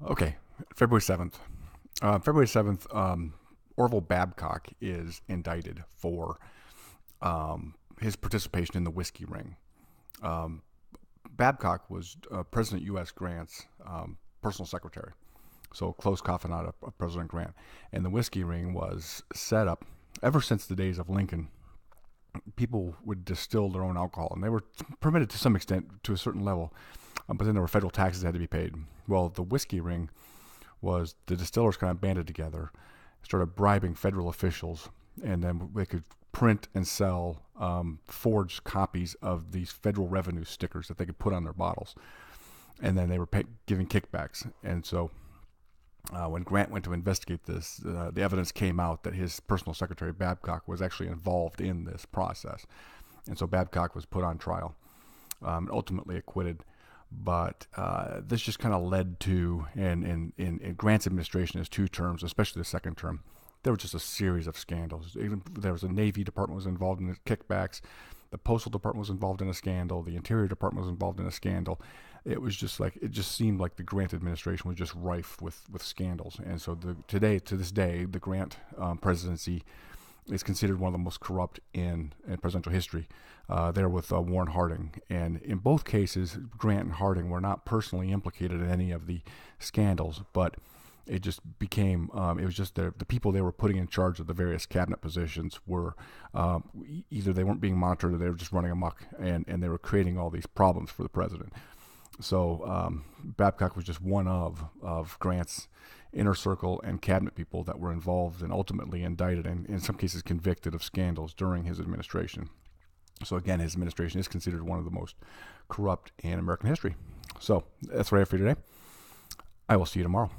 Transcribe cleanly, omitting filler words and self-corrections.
Okay, February 7th. February 7th, Orville Babcock is indicted for his participation in the whiskey ring. Um, Babcock was President U.S. Grant's personal secretary, so close confidant of President Grant. And the whiskey ring was set up ever since the days of Lincoln. People would distill their own alcohol, and they were permitted to some extent to a certain level, but then there were federal taxes that had to be paid. Well, the whiskey ring was the distillers kind of banded together, started bribing federal officials, and then they could print and sell forged copies of these federal revenue stickers that they could put on their bottles. And then they were giving kickbacks. And so when Grant went to investigate this, the evidence came out that his personal secretary, Babcock, was actually involved in this process. And so Babcock was put on trial and ultimately acquitted. But this just kind of led to, in Grant's administration, his 2 terms, especially the second term, there was just a series of scandals. Even there was a Navy department was involved in the kickbacks. The Postal Department was involved in a scandal. The Interior Department was involved in a scandal. It was just like it just seemed like the Grant administration was just rife with scandals. And so to this day, the Grant presidency is considered one of the most corrupt in presidential history. There with Warren Harding, and in both cases, Grant and Harding were not personally implicated in any of the scandals, but it just became it was just the people they were putting in charge of the various cabinet positions were either they weren't being monitored or they were just running amok, and they were creating all these problems for the president. So Babcock was just one of Grant's inner circle and cabinet people that were involved and ultimately indicted and in some cases convicted of scandals during his administration. So again, his administration is considered one of the most corrupt in American history. So that's what I have for you today. I will see you tomorrow.